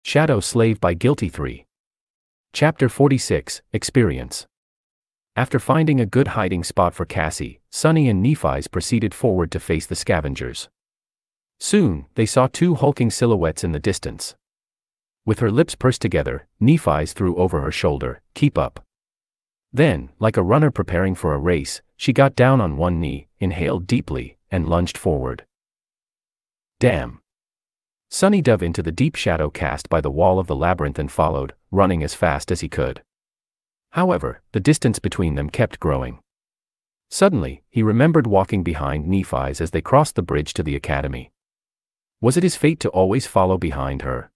Shadow Slave by Guiltythree. Chapter 46, Experience. After finding a good hiding spot for Cassie, Sunny and Nephi's proceeded forward to face the scavengers. Soon, they saw two hulking silhouettes in the distance. With her lips pursed together, Nephi's threw over her shoulder, "Keep up." Then, like a runner preparing for a race, she got down on one knee, inhaled deeply, and lunged forward. Damn! Sunny dove into the deep shadow cast by the wall of the labyrinth and followed, running as fast as he could. However, the distance between them kept growing. Suddenly, he remembered walking behind Nephi's as they crossed the bridge to the academy. Was it his fate to always follow behind her?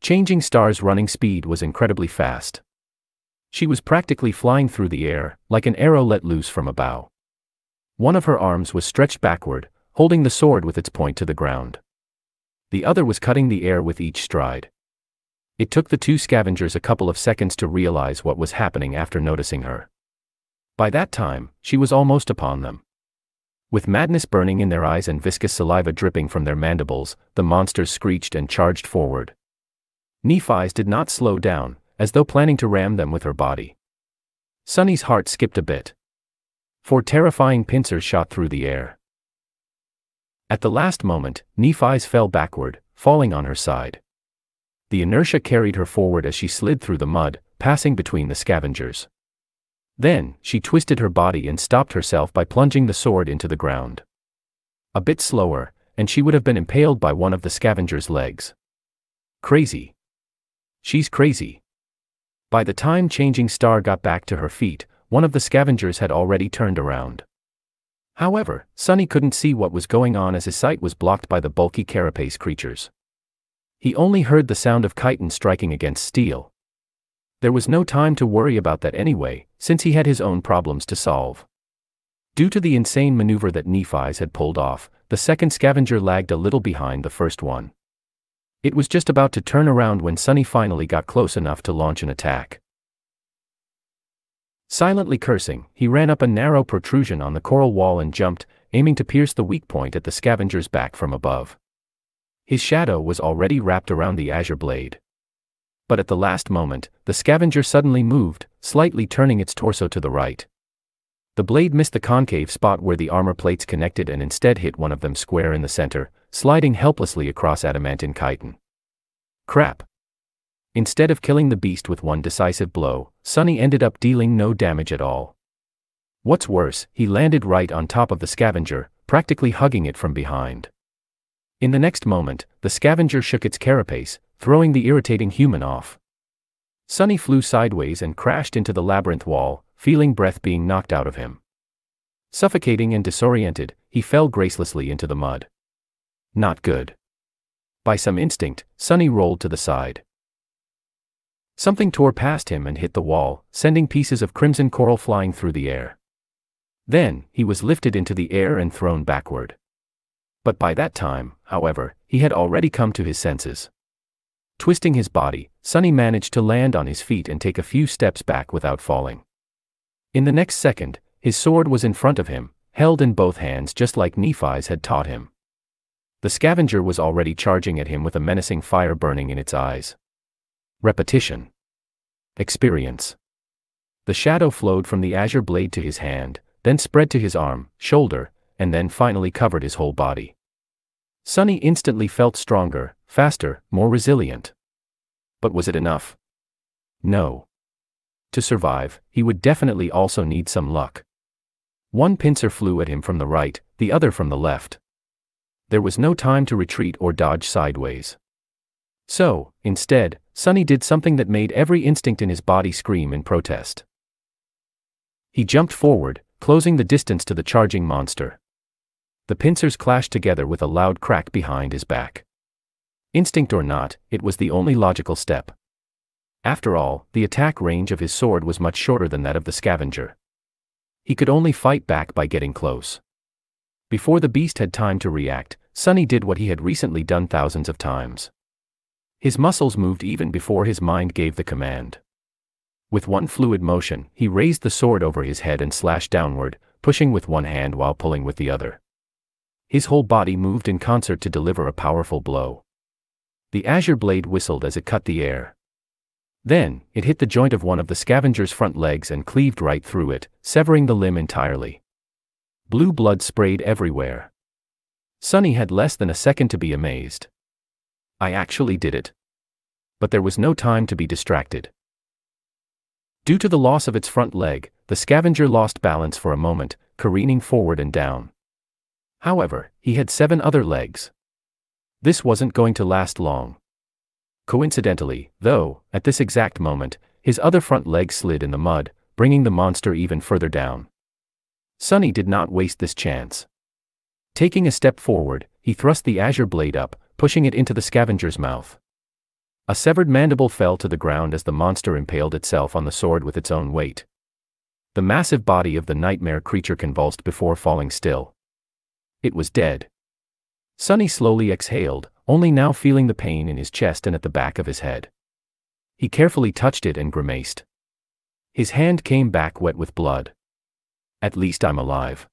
Changing Star's running speed was incredibly fast. She was practically flying through the air, like an arrow let loose from a bow. One of her arms was stretched backward, holding the sword with its point to the ground. The other was cutting the air with each stride. It took the two scavengers a couple of seconds to realize what was happening after noticing her. By that time, she was almost upon them. With madness burning in their eyes and viscous saliva dripping from their mandibles, the monsters screeched and charged forward. Nephi's did not slow down, as though planning to ram them with her body. Sunny's heart skipped a bit. Four terrifying pincers shot through the air. At the last moment, Nephi's fell backward, falling on her side. The inertia carried her forward as she slid through the mud, passing between the scavengers. Then, she twisted her body and stopped herself by plunging the sword into the ground. A bit slower, and she would have been impaled by one of the scavengers' legs. Crazy. She's crazy. By the time Changing Star got back to her feet, one of the scavengers had already turned around. However, Sunny couldn't see what was going on as his sight was blocked by the bulky carapace creatures. He only heard the sound of chitin striking against steel. There was no time to worry about that anyway, since he had his own problems to solve. Due to the insane maneuver that Nephi's had pulled off, the second scavenger lagged a little behind the first one. It was just about to turn around when Sunny finally got close enough to launch an attack. Silently cursing, he ran up a narrow protrusion on the coral wall and jumped, aiming to pierce the weak point at the scavenger's back from above. His shadow was already wrapped around the azure blade. But at the last moment, the scavenger suddenly moved, slightly turning its torso to the right. The blade missed the concave spot where the armor plates connected and instead hit one of them square in the center, sliding helplessly across adamantine chitin. Crap! Instead of killing the beast with one decisive blow, Sunny ended up dealing no damage at all. What's worse, he landed right on top of the scavenger, practically hugging it from behind. In the next moment, the scavenger shook its carapace, throwing the irritating human off. Sunny flew sideways and crashed into the labyrinth wall, feeling breath being knocked out of him. Suffocating and disoriented, he fell gracelessly into the mud. Not good. By some instinct, Sunny rolled to the side. Something tore past him and hit the wall, sending pieces of crimson coral flying through the air. Then, he was lifted into the air and thrown backward. But by that time, however, he had already come to his senses. Twisting his body, Sunny managed to land on his feet and take a few steps back without falling. In the next second, his sword was in front of him, held in both hands just like Nephi's had taught him. The scavenger was already charging at him with a menacing fire burning in its eyes. Repetition. Experience. The shadow flowed from the azure blade to his hand, then spread to his arm, shoulder, and then finally covered his whole body. Sunny instantly felt stronger, faster, more resilient. But was it enough? No. To survive, he would definitely also need some luck. One pincer flew at him from the right, the other from the left. There was no time to retreat or dodge sideways. So, instead, Sunny did something that made every instinct in his body scream in protest. He jumped forward, closing the distance to the charging monster. The pincers clashed together with a loud crack behind his back. Instinct or not, it was the only logical step. After all, the attack range of his sword was much shorter than that of the scavenger. He could only fight back by getting close. Before the beast had time to react, Sunny did what he had recently done thousands of times. His muscles moved even before his mind gave the command. With one fluid motion, he raised the sword over his head and slashed downward, pushing with one hand while pulling with the other. His whole body moved in concert to deliver a powerful blow. The azure blade whistled as it cut the air. Then, it hit the joint of one of the scavenger's front legs and cleaved right through it, severing the limb entirely. Blue blood sprayed everywhere. Sunny had less than a second to be amazed. I actually did it. But there was no time to be distracted. Due to the loss of its front leg, the scavenger lost balance for a moment, careening forward and down. However, he had 7 other legs. This wasn't going to last long. Coincidentally, though, at this exact moment, his other front leg slid in the mud, bringing the monster even further down. Sunny did not waste this chance. Taking a step forward, he thrust the azure blade up, pushing it into the scavenger's mouth. A severed mandible fell to the ground as the monster impaled itself on the sword with its own weight. The massive body of the nightmare creature convulsed before falling still. It was dead. Sunny slowly exhaled, only now feeling the pain in his chest and at the back of his head. He carefully touched it and grimaced. His hand came back wet with blood. At least I'm alive.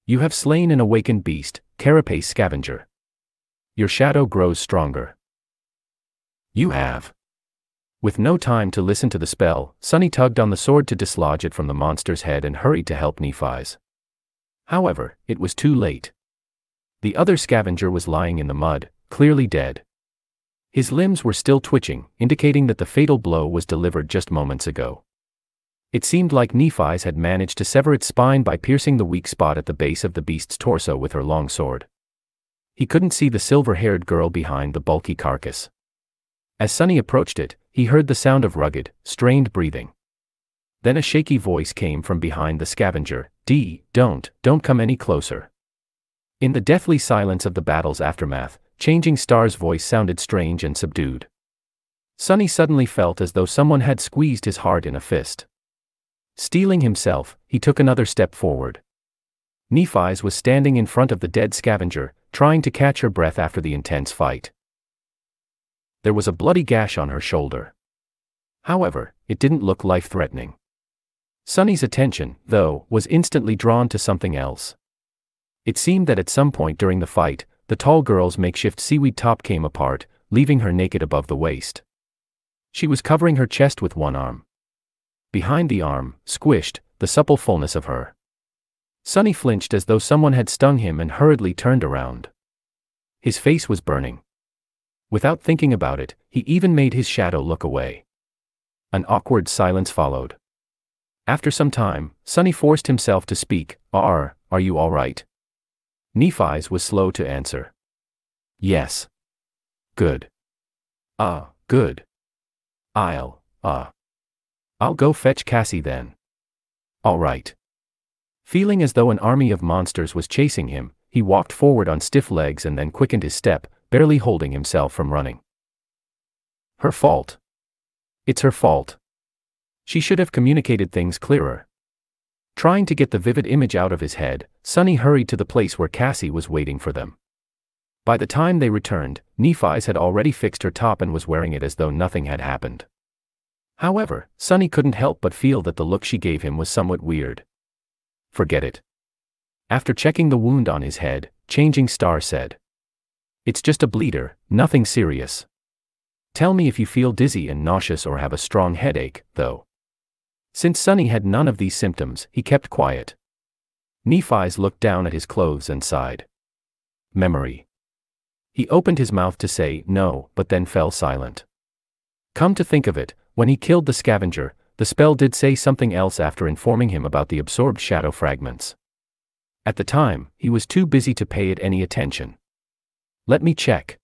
You have slain an awakened beast, carapace scavenger. Your shadow grows stronger. You have. With no time to listen to the spell, Sunny tugged on the sword to dislodge it from the monster's head and hurried to help Nephi's. However, it was too late. The other scavenger was lying in the mud, clearly dead. His limbs were still twitching, indicating that the fatal blow was delivered just moments ago. It seemed like Nephi's had managed to sever its spine by piercing the weak spot at the base of the beast's torso with her long sword. He couldn't see the silver-haired girl behind the bulky carcass. As Sunny approached it, he heard the sound of rugged, strained breathing. Then a shaky voice came from behind the scavenger, Don't come any closer." In the deathly silence of the battle's aftermath, Changing Star's voice sounded strange and subdued. Sunny suddenly felt as though someone had squeezed his heart in a fist. Steeling himself, he took another step forward. Nephi's was standing in front of the dead scavenger, trying to catch her breath after the intense fight. There was a bloody gash on her shoulder. However, it didn't look life-threatening. Sunny's attention, though, was instantly drawn to something else. It seemed that at some point during the fight, the tall girl's makeshift seaweed top came apart, leaving her naked above the waist. She was covering her chest with one arm. Behind the arm, squished, the supple fullness of her. Sunny flinched as though someone had stung him and hurriedly turned around. His face was burning. Without thinking about it, he even made his shadow look away. An awkward silence followed. After some time, Sunny forced himself to speak. Are you all right?" Nephi's was slow to answer. "Yes." "Good." Good. I'll go fetch Cassie then." "All right." Feeling as though an army of monsters was chasing him, he walked forward on stiff legs and then quickened his step, barely holding himself from running. Her fault. It's her fault. She should have communicated things clearer. Trying to get the vivid image out of his head, Sunny hurried to the place where Cassie was waiting for them. By the time they returned, Nephi's had already fixed her top and was wearing it as though nothing had happened. However, Sunny couldn't help but feel that the look she gave him was somewhat weird. "Forget it." After checking the wound on his head, Changing Star said, "It's just a bleeder, nothing serious. Tell me if you feel dizzy and nauseous or have a strong headache, though." Since Sunny had none of these symptoms, he kept quiet. Nephi's looked down at his clothes and sighed. Memory. He opened his mouth to say no, but then fell silent. Come to think of it, when he killed the scavenger, the spell did say something else after informing him about the absorbed shadow fragments. At the time, he was too busy to pay it any attention. Let me check.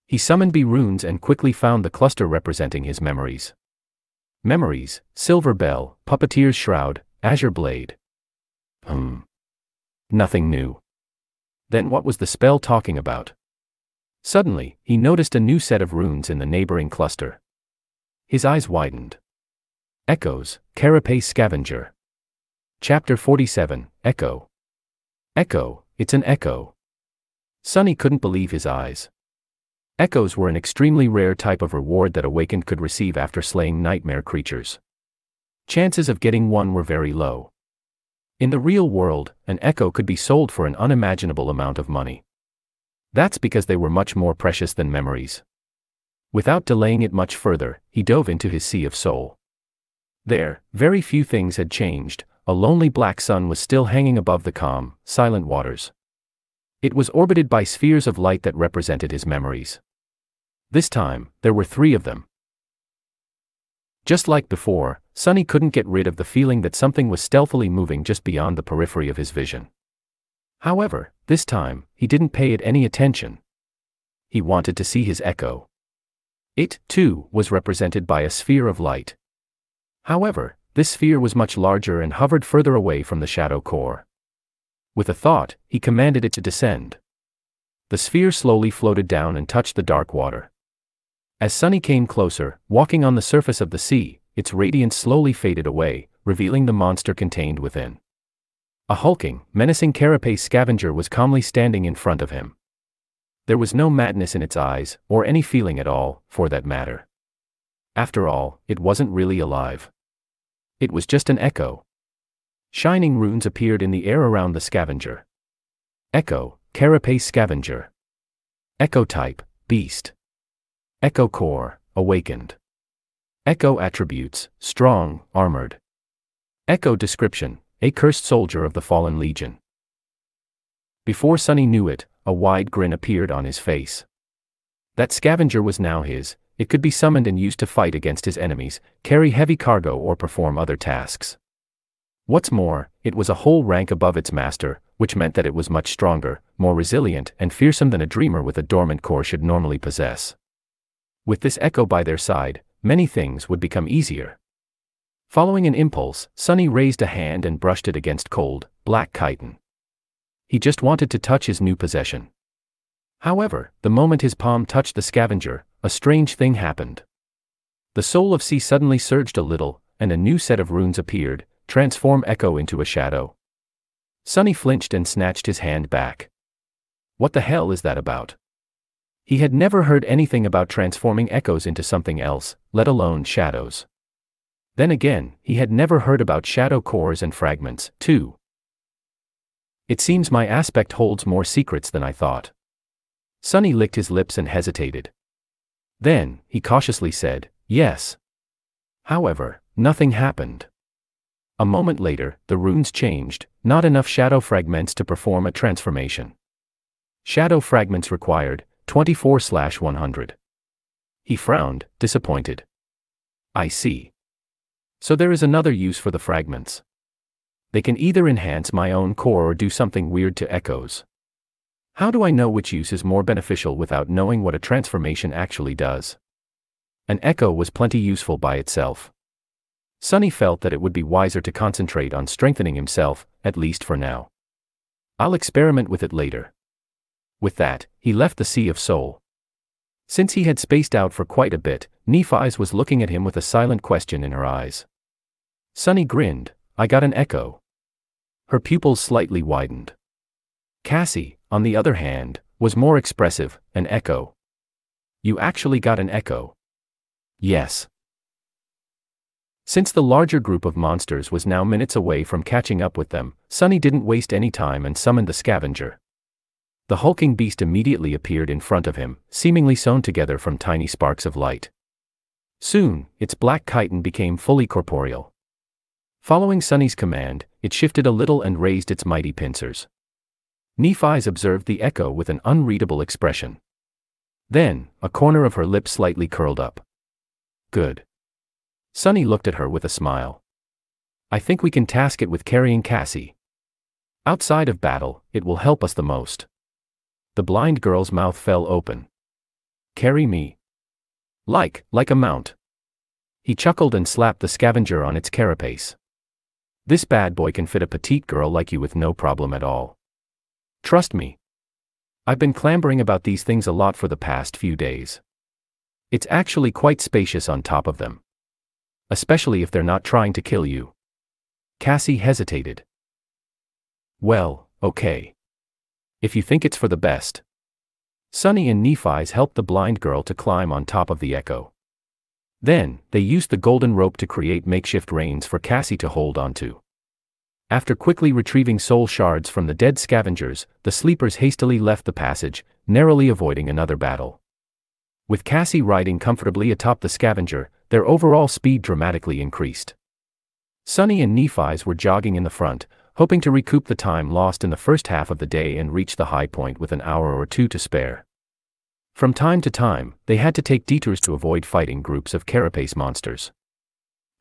He summoned B runes and quickly found the cluster representing his memories. Memories, Silver Bell, Puppeteer's Shroud, Azure Blade. Nothing new. Then what was the spell talking about? Suddenly, he noticed a new set of runes in the neighboring cluster. His eyes widened. Echoes, Carapace Scavenger. Chapter 47, Echo. Echo, it's an echo. Sunny couldn't believe his eyes. Echoes were an extremely rare type of reward that Awakened could receive after slaying nightmare creatures. Chances of getting one were very low. In the real world, an echo could be sold for an unimaginable amount of money. That's because they were much more precious than memories. Without delaying it much further, he dove into his sea of soul. There, very few things had changed. A lonely black sun was still hanging above the calm, silent waters. It was orbited by spheres of light that represented his memories. This time, there were 3 of them. Just like before, Sunny couldn't get rid of the feeling that something was stealthily moving just beyond the periphery of his vision. However, this time, he didn't pay it any attention. He wanted to see his echo. It, too, was represented by a sphere of light. However, this sphere was much larger and hovered further away from the shadow core. With a thought, he commanded it to descend. The sphere slowly floated down and touched the dark water. As Sunny came closer, walking on the surface of the sea, its radiance slowly faded away, revealing the monster contained within. A hulking, menacing carapace scavenger was calmly standing in front of him. There was no madness in its eyes, or any feeling at all, for that matter. After all, it wasn't really alive. It was just an echo. Shining runes appeared in the air around the scavenger. Echo, carapace scavenger. Echo type, beast. Echo core, awakened. Echo attributes, strong, armored. Echo description, a cursed soldier of the fallen legion. Before Sunny knew it, a wide grin appeared on his face. That scavenger was now his. It could be summoned and used to fight against his enemies, carry heavy cargo or perform other tasks. What's more, it was a whole rank above its master, which meant that it was much stronger, more resilient and fearsome than a dreamer with a dormant core should normally possess. With this echo by their side, many things would become easier. Following an impulse, Sunny raised a hand and brushed it against cold, black chitin. He just wanted to touch his new possession. However, the moment his palm touched the scavenger, a strange thing happened. The soul of sea suddenly surged a little, and a new set of runes appeared, transform Echo into a shadow. Sunny flinched and snatched his hand back. What the hell is that about? He had never heard anything about transforming echoes into something else, let alone shadows. Then again, he had never heard about shadow cores and fragments, too. It seems my aspect holds more secrets than I thought. Sunny licked his lips and hesitated. Then, he cautiously said, yes. However, nothing happened. A moment later, the runes changed, not enough shadow fragments to perform a transformation. Shadow fragments required, 24/100. He frowned, disappointed. I see. So there is another use for the fragments. They can either enhance my own core or do something weird to echoes. How do I know which use is more beneficial without knowing what a transformation actually does? An echo was plenty useful by itself. Sunny felt that it would be wiser to concentrate on strengthening himself, at least for now. I'll experiment with it later. With that, he left the Sea of Soul. Since he had spaced out for quite a bit, Nephi's was looking at him with a silent question in her eyes. Sunny grinned. I got an echo. Her pupils slightly widened. Cassie, on the other hand, was more expressive, an echo. You actually got an echo? Yes. Since the larger group of monsters was now minutes away from catching up with them, Sunny didn't waste any time and summoned the scavenger. The hulking beast immediately appeared in front of him, seemingly sewn together from tiny sparks of light. Soon, its black chitin became fully corporeal. Following Sunny's command, it shifted a little and raised its mighty pincers. Nephi's observed the echo with an unreadable expression. Then, a corner of her lip slightly curled up. Good. Sunny looked at her with a smile. I think we can task it with carrying Cassie. Outside of battle, it will help us the most. The blind girl's mouth fell open. Carry me. Like a mount. He chuckled and slapped the scavenger on its carapace. This bad boy can fit a petite girl like you with no problem at all. Trust me. I've been clambering about these things a lot for the past few days. It's actually quite spacious on top of them. Especially if they're not trying to kill you. Cassie hesitated. Well, okay. If you think it's for the best. Sunny and Nephi's helped the blind girl to climb on top of the echo. Then, they used the golden rope to create makeshift reins for Cassie to hold onto. After quickly retrieving soul shards from the dead scavengers, the sleepers hastily left the passage, narrowly avoiding another battle. With Cassie riding comfortably atop the scavenger, their overall speed dramatically increased. Sunny and Nephi's were jogging in the front, hoping to recoup the time lost in the first half of the day and reach the high point with an hour or two to spare. From time to time, they had to take detours to avoid fighting groups of carapace monsters.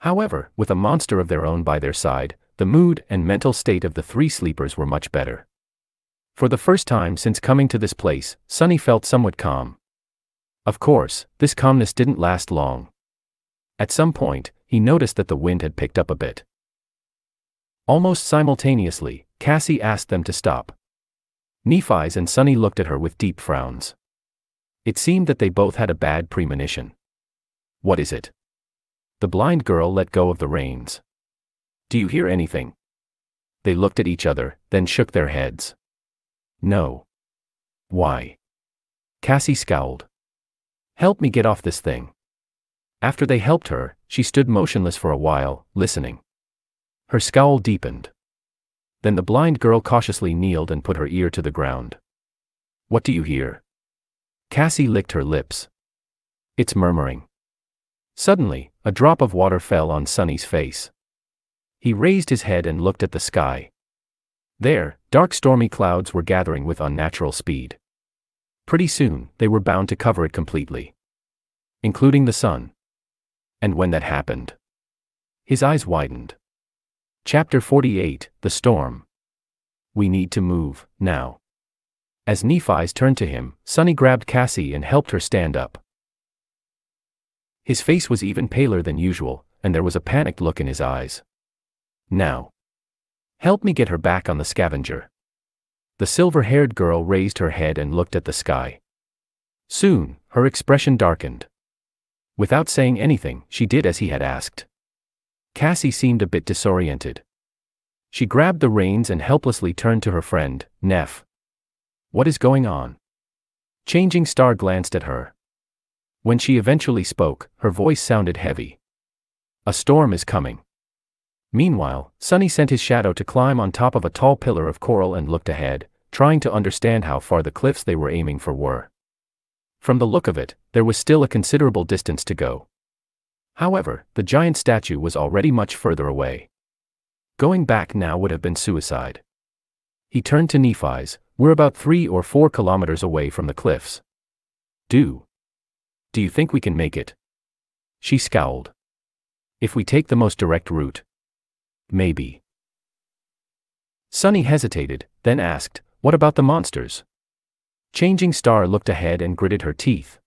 However, with a monster of their own by their side, the mood and mental state of the three sleepers were much better. For the first time since coming to this place, Sunny felt somewhat calm. Of course, this calmness didn't last long. At some point, he noticed that the wind had picked up a bit. Almost simultaneously, Cassie asked them to stop. Nephi's and Sunny looked at her with deep frowns. It seemed that they both had a bad premonition. What is it? The blind girl let go of the reins. Do you hear anything? They looked at each other, then shook their heads. No. Why? Cassie scowled. Help me get off this thing. After they helped her, she stood motionless for a while, listening. Her scowl deepened. Then the blind girl cautiously kneeled and put her ear to the ground. What do you hear? Cassie licked her lips. It's murmuring. Suddenly, a drop of water fell on Sunny's face. He raised his head and looked at the sky. There, dark stormy clouds were gathering with unnatural speed. Pretty soon, they were bound to cover it completely. Including the sun. And when that happened, his eyes widened. Chapter 48, The Storm. We need to move, now. As Nephi's turned to him, Sunny grabbed Cassie and helped her stand up. His face was even paler than usual, and there was a panicked look in his eyes. Now. Help me get her back on the scavenger. The silver-haired girl raised her head and looked at the sky. Soon, her expression darkened. Without saying anything, she did as he had asked. Cassie seemed a bit disoriented. She grabbed the reins and helplessly turned to her friend, Neph. What is going on? Changing Star glanced at her. When she eventually spoke, her voice sounded heavy. A storm is coming. Meanwhile, Sunny sent his shadow to climb on top of a tall pillar of coral and looked ahead, trying to understand how far the cliffs they were aiming for were. From the look of it, there was still a considerable distance to go. However, the giant statue was already much further away. Going back now would have been suicide. He turned to Nephi's. We're about 3 or 4 kilometers away from the cliffs. Do you think we can make it? She scowled. If we take the most direct route. Maybe. Sunny hesitated, then asked, what about the monsters? Changing Star looked ahead and gritted her teeth.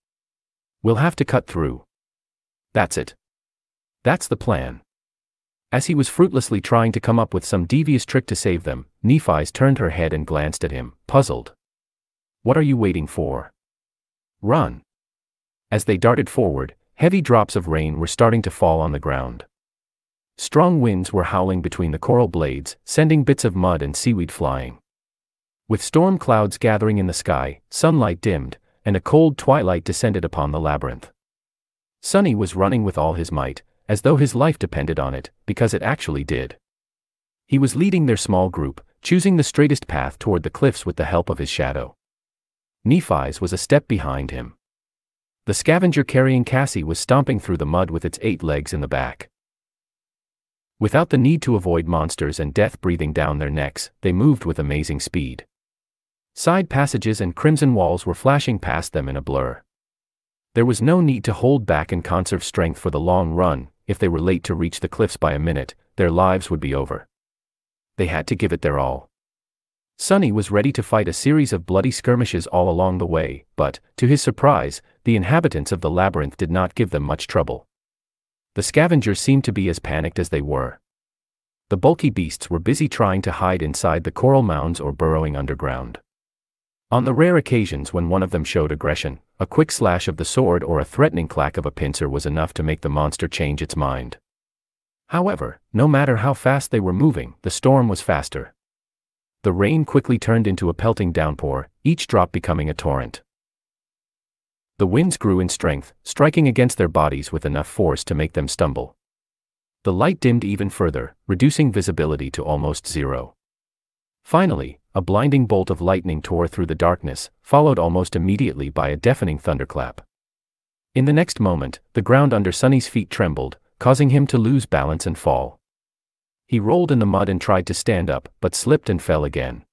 We'll have to cut through. That's it. That's the plan. As he was fruitlessly trying to come up with some devious trick to save them, Nephi's turned her head and glanced at him, puzzled. What are you waiting for? Run. As they darted forward, heavy drops of rain were starting to fall on the ground. Strong winds were howling between the coral blades, sending bits of mud and seaweed flying. With storm clouds gathering in the sky, sunlight dimmed, and a cold twilight descended upon the labyrinth. Sunny was running with all his might, as though his life depended on it, because it actually did. He was leading their small group, choosing the straightest path toward the cliffs with the help of his shadow. Nephi's was a step behind him. The scavenger carrying Cassie was stomping through the mud with its 8 legs in the back. Without the need to avoid monsters and death breathing down their necks, they moved with amazing speed. Side passages and crimson walls were flashing past them in a blur. There was no need to hold back and conserve strength for the long run. If they were late to reach the cliffs by a minute, their lives would be over. They had to give it their all. Sunny was ready to fight a series of bloody skirmishes all along the way, but, to his surprise, the inhabitants of the labyrinth did not give them much trouble. The scavengers seemed to be as panicked as they were. The bulky beasts were busy trying to hide inside the coral mounds or burrowing underground. On the rare occasions when one of them showed aggression, a quick slash of the sword or a threatening clack of a pincer was enough to make the monster change its mind. However, no matter how fast they were moving, the storm was faster. The rain quickly turned into a pelting downpour, each drop becoming a torrent. The winds grew in strength, striking against their bodies with enough force to make them stumble. The light dimmed even further, reducing visibility to almost zero. Finally, a blinding bolt of lightning tore through the darkness, followed almost immediately by a deafening thunderclap. In the next moment, the ground under Sunny's feet trembled, causing him to lose balance and fall. He rolled in the mud and tried to stand up, but slipped and fell again.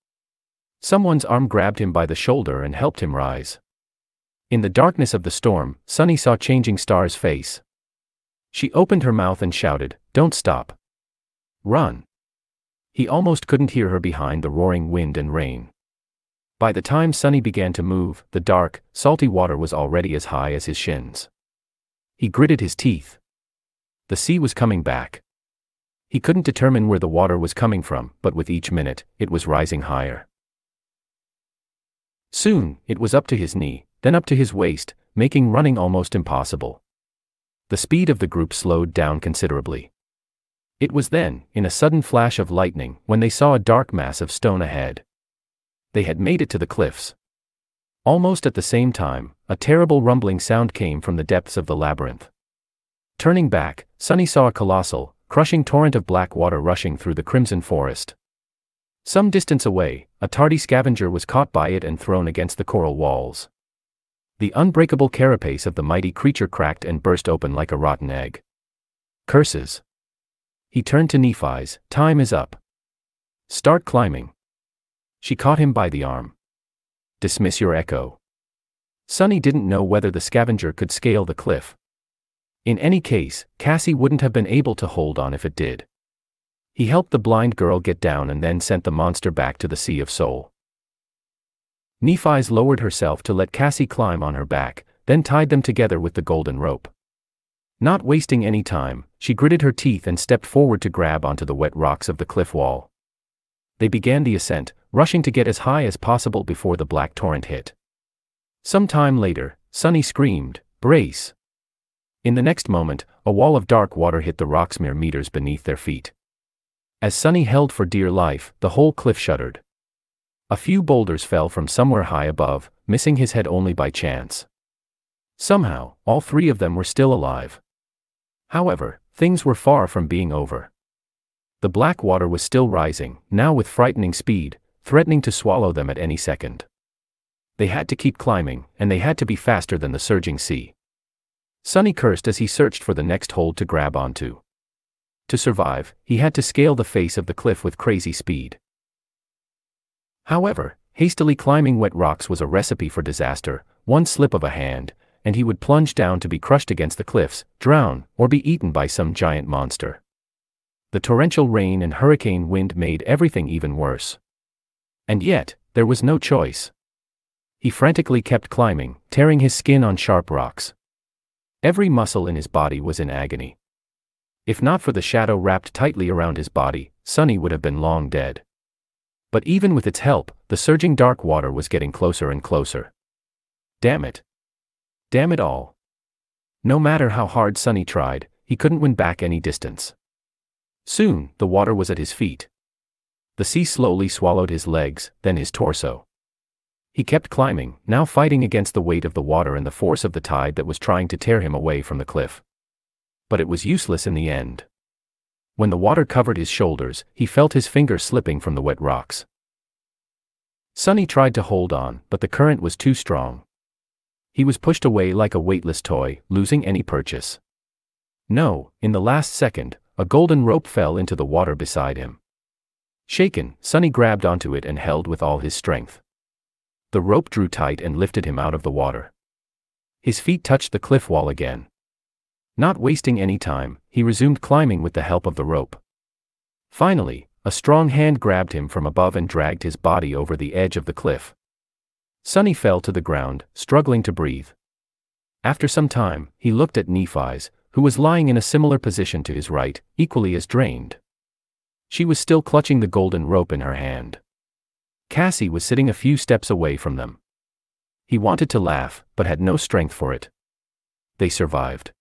Someone's arm grabbed him by the shoulder and helped him rise. In the darkness of the storm, Sunny saw Changing Star's face. She opened her mouth and shouted, "Don't stop. Run." He almost couldn't hear her behind the roaring wind and rain. By the time Sunny began to move, the dark, salty water was already as high as his shins. He gritted his teeth. The sea was coming back. He couldn't determine where the water was coming from, but with each minute, it was rising higher. Soon, it was up to his knee, then up to his waist, making running almost impossible. The speed of the group slowed down considerably. It was then, in a sudden flash of lightning, when they saw a dark mass of stone ahead. They had made it to the cliffs. Almost at the same time, a terrible rumbling sound came from the depths of the labyrinth. Turning back, Sunny saw a colossal, crushing torrent of black water rushing through the crimson forest. Some distance away, a tardy scavenger was caught by it and thrown against the coral walls. The unbreakable carapace of the mighty creature cracked and burst open like a rotten egg. Curses. He turned to Nephi's. "Time is up. Start climbing." She caught him by the arm. "Dismiss your echo." Sunny didn't know whether the scavenger could scale the cliff. In any case, Cassie wouldn't have been able to hold on if it did. He helped the blind girl get down and then sent the monster back to the Sea of Soul. Nephi's lowered herself to let Cassie climb on her back, then tied them together with the golden rope. Not wasting any time, she gritted her teeth and stepped forward to grab onto the wet rocks of the cliff wall. They began the ascent, rushing to get as high as possible before the black torrent hit. Some time later, Sunny screamed, "Brace!" In the next moment, a wall of dark water hit the rocks mere meters beneath their feet. As Sunny held for dear life, the whole cliff shuddered. A few boulders fell from somewhere high above, missing his head only by chance. Somehow, all three of them were still alive. However, things were far from being over. The black water was still rising, now with frightening speed, threatening to swallow them at any second. They had to keep climbing, and they had to be faster than the surging sea. Sunny cursed as he searched for the next hold to grab onto. To survive, he had to scale the face of the cliff with crazy speed. However, hastily climbing wet rocks was a recipe for disaster. One slip of a hand, and he would plunge down to be crushed against the cliffs, drown, or be eaten by some giant monster. The torrential rain and hurricane wind made everything even worse. And yet, there was no choice. He frantically kept climbing, tearing his skin on sharp rocks. Every muscle in his body was in agony. If not for the shadow wrapped tightly around his body, Sunny would have been long dead. But even with its help, the surging dark water was getting closer and closer. Damn it. Damn it all. No matter how hard Sunny tried, he couldn't win back any distance. Soon, the water was at his feet. The sea slowly swallowed his legs, then his torso. He kept climbing, now fighting against the weight of the water and the force of the tide that was trying to tear him away from the cliff. But it was useless in the end. When the water covered his shoulders, he felt his fingers slipping from the wet rocks. Sunny tried to hold on, but the current was too strong. He was pushed away like a weightless toy, losing any purchase. No, in the last second, a golden rope fell into the water beside him. Shaken, Sunny grabbed onto it and held with all his strength. The rope drew tight and lifted him out of the water. His feet touched the cliff wall again. Not wasting any time, he resumed climbing with the help of the rope. Finally, a strong hand grabbed him from above and dragged his body over the edge of the cliff. Sunny fell to the ground, struggling to breathe. After some time, he looked at Nephi's, who was lying in a similar position to his right, equally as drained. She was still clutching the golden rope in her hand. Cassie was sitting a few steps away from them. He wanted to laugh, but had no strength for it. They survived.